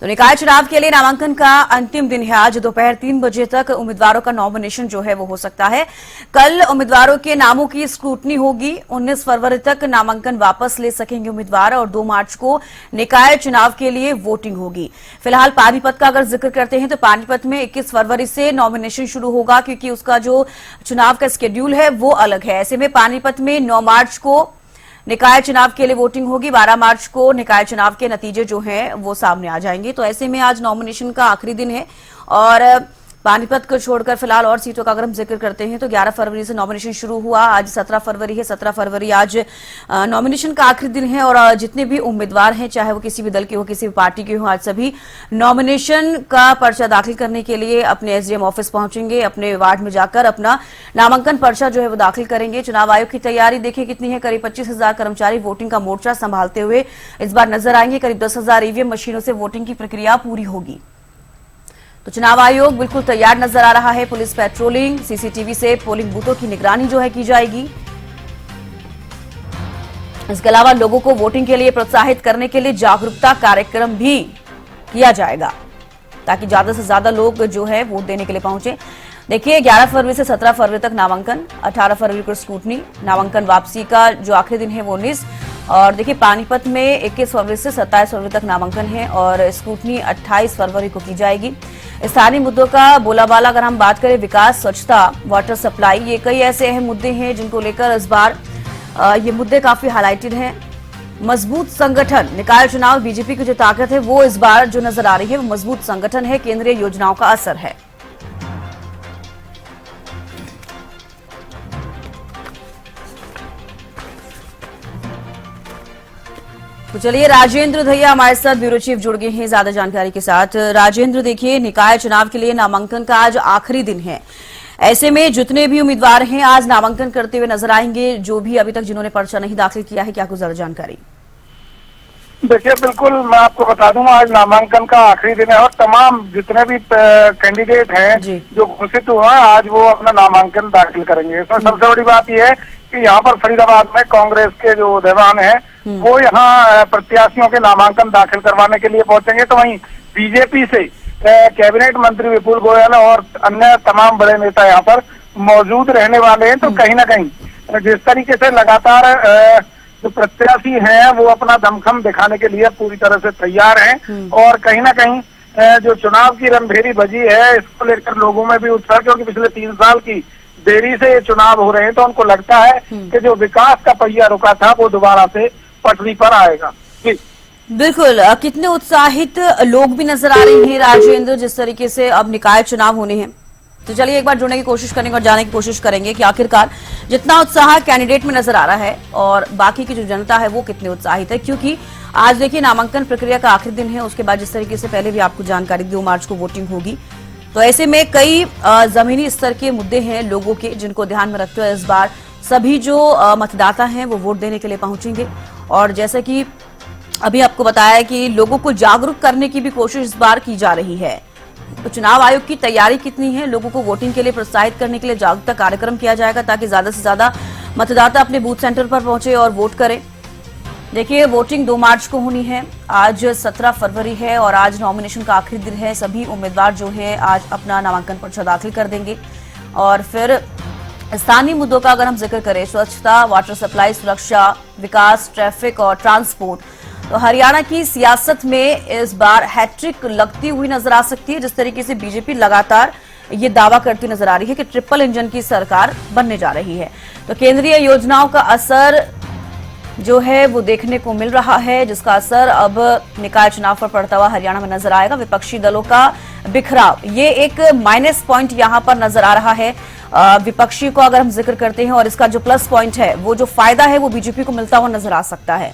तो निकाय चुनाव के लिए नामांकन का अंतिम दिन है। आज दोपहर 3 बजे तक उम्मीदवारों का नॉमिनेशन जो है वो हो सकता है। कल उम्मीदवारों के नामों की स्क्रूटनी होगी। 19 फरवरी तक नामांकन वापस ले सकेंगे उम्मीदवार और 2 मार्च को निकाय चुनाव के लिए वोटिंग होगी। फिलहाल पानीपत का अगर जिक्र करते हैं तो पानीपत में 21 फरवरी से नॉमिनेशन शुरू होगा, क्योंकि उसका जो चुनाव का स्केड्यूल है वो अलग है। ऐसे में पानीपत में 9 मार्च को निकाय चुनाव के लिए वोटिंग होगी। 12 मार्च को निकाय चुनाव के नतीजे जो हैं वो सामने आ जाएंगे। तो ऐसे में आज नॉमिनेशन का आखिरी दिन है और पानीपत को छोड़कर फिलहाल और सीटों का अगर हम जिक्र करते हैं तो 11 फरवरी से नॉमिनेशन शुरू हुआ। आज 17 फरवरी है। 17 फरवरी आज नॉमिनेशन का आखिरी दिन है और जितने भी उम्मीदवार हैं, चाहे वो किसी भी दल के हो, किसी भी पार्टी के हो, आज सभी नॉमिनेशन का पर्चा दाखिल करने के लिए अपने एसडीएम ऑफिस पहुंचेंगे। अपने वार्ड में जाकर अपना नामांकन पर्चा जो है वो दाखिल करेंगे। चुनाव आयोग की तैयारी देखिए कितनी है। करीब 25,000 कर्मचारी वोटिंग का मोर्चा संभालते हुए इस बार नजर आएंगे। करीब 10,000 ईवीएम मशीनों से वोटिंग की प्रक्रिया पूरी होगी। तो चुनाव आयोग बिल्कुल तैयार नजर आ रहा है। पुलिस पेट्रोलिंग, सीसीटीवी से पोलिंग बूथों की निगरानी जो है की जाएगी। इसके अलावा लोगों को वोटिंग के लिए प्रोत्साहित करने के लिए जागरूकता कार्यक्रम भी किया जाएगा, ताकि ज्यादा से ज्यादा लोग जो है वोट देने के लिए पहुंचे। देखिए 11 फरवरी से 17 फरवरी तक नामांकन, 18 फरवरी को स्क्रूटनी, नामांकन वापसी का जो आखिरी दिन है वो 19, और देखिए पानीपत में 21 फरवरी से 27 फरवरी तक नामांकन है और स्क्रूटनी 28 फरवरी को की जाएगी। स्थानीय मुद्दों का बोलाबाला अगर हम बात करें, विकास, स्वच्छता, वाटर सप्लाई, ये कई ऐसे अहम मुद्दे हैं जिनको लेकर इस बार ये मुद्दे काफी हाईलाइटेड हैं। मजबूत संगठन, निकाय चुनाव बीजेपी की जो ताकत है वो इस बार जो नजर आ रही है वो मजबूत संगठन है। केंद्रीय योजनाओं का असर है। तो चलिए राजेंद्र धैया हमारे साथ ब्यूरो चीफ जुड़ गए हैं ज्यादा जानकारी के साथ। राजेंद्र, देखिए निकाय चुनाव के लिए नामांकन का आज आखिरी दिन है। ऐसे में जितने भी उम्मीदवार हैं आज नामांकन करते हुए नजर आएंगे, जो भी अभी तक जिन्होंने पर्चा नहीं दाखिल किया है, क्या कुछ ज्यादा जानकारी? देखिए बिल्कुल मैं आपको बता दूं, आज नामांकन का आखिरी दिन है और तमाम जितने भी कैंडिडेट हैं जो घोषित हुआ आज वो अपना नामांकन दाखिल करेंगे। इसमें सबसे बड़ी बात यह है कि यहाँ पर फरीदाबाद में कांग्रेस के जो दीवान है वो यहाँ प्रत्याशियों के नामांकन दाखिल करवाने के लिए पहुंचेंगे। तो वहीं बीजेपी से कैबिनेट मंत्री विपुल गोयल और अन्य तमाम बड़े नेता यहाँ पर मौजूद रहने वाले हैं। तो कहीं ना कहीं जिस तरीके से लगातार जो प्रत्याशी हैं वो अपना दमखम दिखाने के लिए पूरी तरह से तैयार हैं और कहीं ना कहीं जो चुनाव की रणभेरी बजी है इसको लेकर लोगों में भी उत्साह, क्योंकि पिछले 3 साल की देरी से ये चुनाव हो रहे हैं तो उनको लगता है कि जो विकास का पहिया रुका था वो दोबारा से पटरी पर आएगा। जी बिल्कुल, कितने उत्साहित लोग भी नजर आ रहे हैं राजेंद्र, जिस तरीके से अब निकाय चुनाव होने हैं। तो चलिए एक बार जुड़ने की कोशिश करेंगे और जाने की कोशिश करेंगे कि आखिरकार जितना उत्साह कैंडिडेट में नजर आ रहा है और बाकी की जो जनता है वो कितने उत्साहित है, क्योंकि आज देखिए नामांकन प्रक्रिया का आखिरी दिन है। उसके बाद जिस तरीके से पहले भी आपको जानकारी 2 मार्च को वोटिंग होगी। तो ऐसे में कई जमीनी स्तर के मुद्दे हैं लोगों के, जिनको ध्यान में रखते हुए इस बार सभी जो मतदाता हैं वो वोट देने के लिए पहुंचेंगे। और जैसा कि अभी आपको बताया कि लोगों को जागरूक करने की भी कोशिश इस बार की जा रही है। तो चुनाव आयोग की तैयारी कितनी है, लोगों को वोटिंग के लिए प्रोत्साहित करने के लिए जागरूकता कार्यक्रम किया जाएगा ताकि ज्यादा से ज्यादा मतदाता अपने बूथ सेंटर पर पहुंचे और वोट करें। देखिए वोटिंग 2 मार्च को होनी है। आज 17 फरवरी है और आज नॉमिनेशन का आखिरी दिन है। सभी उम्मीदवार जो है आज अपना नामांकन पर्चा दाखिल कर देंगे और फिर स्थानीय मुद्दों का अगर हम जिक्र करें, स्वच्छता, वाटर सप्लाई, सुरक्षा, विकास, ट्रैफिक और ट्रांसपोर्ट, तो हरियाणा की सियासत में इस बार हैट्रिक लगती हुई नजर आ सकती है। जिस तरीके से बीजेपी लगातार ये दावा करती नजर आ रही है कि ट्रिपल इंजन की सरकार बनने जा रही है, तो केंद्रीय योजनाओं का असर जो है वो देखने को मिल रहा है, जिसका असर अब निकाय चुनाव पर पड़ता हुआ हरियाणा में नजर आएगा। विपक्षी दलों का बिखराव, ये एक माइनस पॉइंट यहां पर नजर आ रहा है। विपक्षी को अगर हम जिक्र करते हैं और इसका जो प्लस पॉइंट है, वो जो फायदा है वो बीजेपी को मिलता हुआ नजर आ सकता है।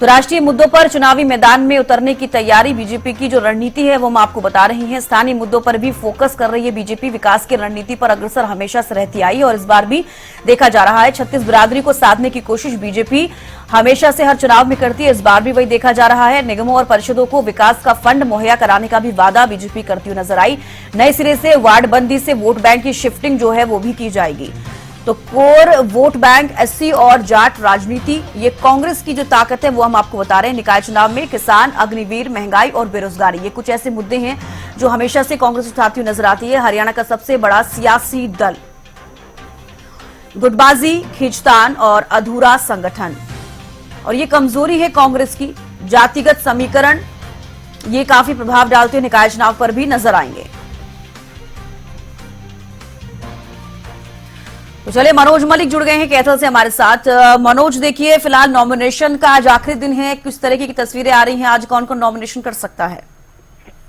तो राष्ट्रीय मुद्दों पर चुनावी मैदान में उतरने की तैयारी, बीजेपी की जो रणनीति है वो हम आपको बता रही हैं। स्थानीय मुद्दों पर भी फोकस कर रही है बीजेपी। विकास की रणनीति पर अग्रसर हमेशा से रहती आई और इस बार भी देखा जा रहा है। 36 बिरादरी को साधने की कोशिश बीजेपी हमेशा से हर चुनाव में करती है, इस बार भी वही देखा जा रहा है। निगमों और परिषदों को विकास का फंड मुहैया कराने का भी वादा बीजेपी करती हुई नजर आई। नए सिरे से वार्ड बंदी से वोट बैंक की शिफ्टिंग जो है वो भी की जाएगी। तो कोर वोट बैंक, एससी और जाट राजनीति, ये कांग्रेस की जो ताकत है वो हम आपको बता रहे हैं। निकाय चुनाव में किसान, अग्निवीर, महंगाई और बेरोजगारी, ये कुछ ऐसे मुद्दे हैं जो हमेशा से कांग्रेस उठाती हुई नजर आती है। हरियाणा का सबसे बड़ा सियासी दल, गुटबाजी, खींचतान और अधूरा संगठन, और ये कमजोरी है कांग्रेस की। जातिगत समीकरण ये काफी प्रभाव डालते हुए निकाय चुनाव पर भी नजर आएंगे। तो चलिए, मनोज मलिक जुड़ गए हैं कैथल से हमारे साथ। मनोज, देखिए फिलहाल नॉमिनेशन का आज आखिरी दिन है, किस तरीके की तस्वीरें आ रही हैं, आज कौन कौन नॉमिनेशन कर सकता है?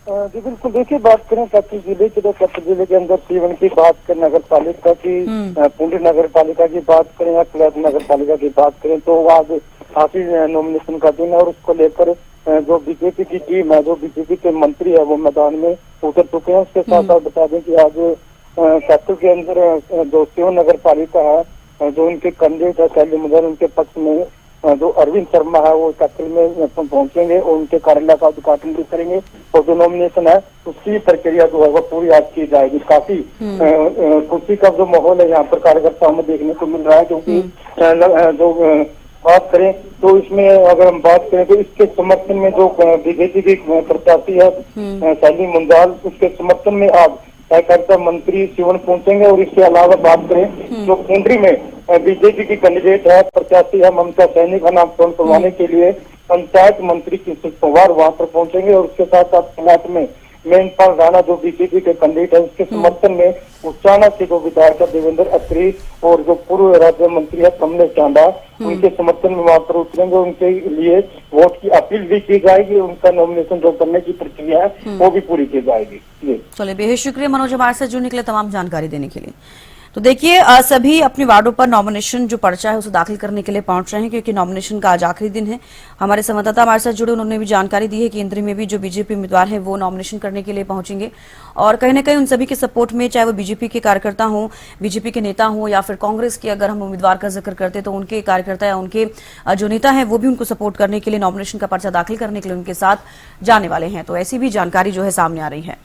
जी बिल्कुल, देखिए बात करें कच्छ जिले की, तो कच्छ जिले के अंदर सीवन की बात करें, नगर पालिका की, पुंडी नगर पालिका की बात करें या क्लैट नगर पालिका की बात करें, तो आज काफी नॉमिनेशन का दिन है। और उसको लेकर जो बीजेपी की टीम है, जो बीजेपी के मंत्री है, वो मैदान में उतर चुके हैं। उसके साथ साथ बता दें कि आज कैथल के अंदर जो सीवन नगर पालिका है, जो उनके कैंडिडेट है शैली मुदल, उनके पक्ष में जो अरविंद शर्मा है वो कैथल में पहुंचेंगे और उनके कार्यालय का उद्घाटन भी करेंगे। और जो नॉमिनेशन है उसकी प्रक्रिया जो है वो पूरी आज की जाएगी। काफी खुशी का जो माहौल है यहाँ पर कार्यकर्ताओं में देखने को मिल रहा है, क्योंकि जो बात करें तो इसमें अगर हम बात करें तो इसके समर्थन में जो बीजेपी की प्रत्याशी है शैली मुंजाल, उसके समर्थन में आज सहकारिता मंत्री सीवन पहुंचेंगे। और इसके अलावा बात करें जो केंद्रीय में बीजेपी की कैंडिडेट है, प्रत्याशी है ममता सैनी का नाम करवाने के लिए पंचायत मंत्री किशोर पवार वहां पर पहुंचेंगे। और उसके साथ साथ प्लाट में मेनपाल राणा जो बीजेपी के कैंडिडेट है, उसके समर्थन में उच्चाना से जो विधायक है देवेंद्र अत्री और जो पूर्व राज्य मंत्री है कमलेश चांडा, उनके समर्थन में वहां पर उतरेंगे। उनके लिए वोट की अपील भी की जाएगी, उनका नॉमिनेशन जो करने की प्रक्रिया है वो भी पूरी की जाएगी। चलिए, बेहद शुक्रिया मनोज हमारे साथ जुड़ने के लिए, तमाम जानकारी देने के लिए। तो देखिए, सभी अपने वार्डों पर नॉमिनेशन जो पर्चा है उसे दाखिल करने के लिए पहुंच रहे हैं, क्योंकि नॉमिनेशन का आज आखिरी दिन है। हमारे संवाददाता हमारे साथ जुड़े, उन्होंने भी जानकारी दी है कि केंद्र में भी जो बीजेपी उम्मीदवार हैं वो नॉमिनेशन करने के लिए पहुंचेंगे। और कहीं न कहीं उन सभी के सपोर्ट में, चाहे वो बीजेपी के कार्यकर्ता हों, बीजेपी के नेता हों, या फिर कांग्रेस के अगर हम उम्मीदवार का जिक्र करते तो उनके कार्यकर्ता या उनके जो नेता हैं वो भी उनको सपोर्ट करने के लिए, नॉमिनेशन का पर्चा दाखिल करने के लिए उनके साथ जाने वाले हैं। तो ऐसी भी जानकारी जो है सामने आ रही है।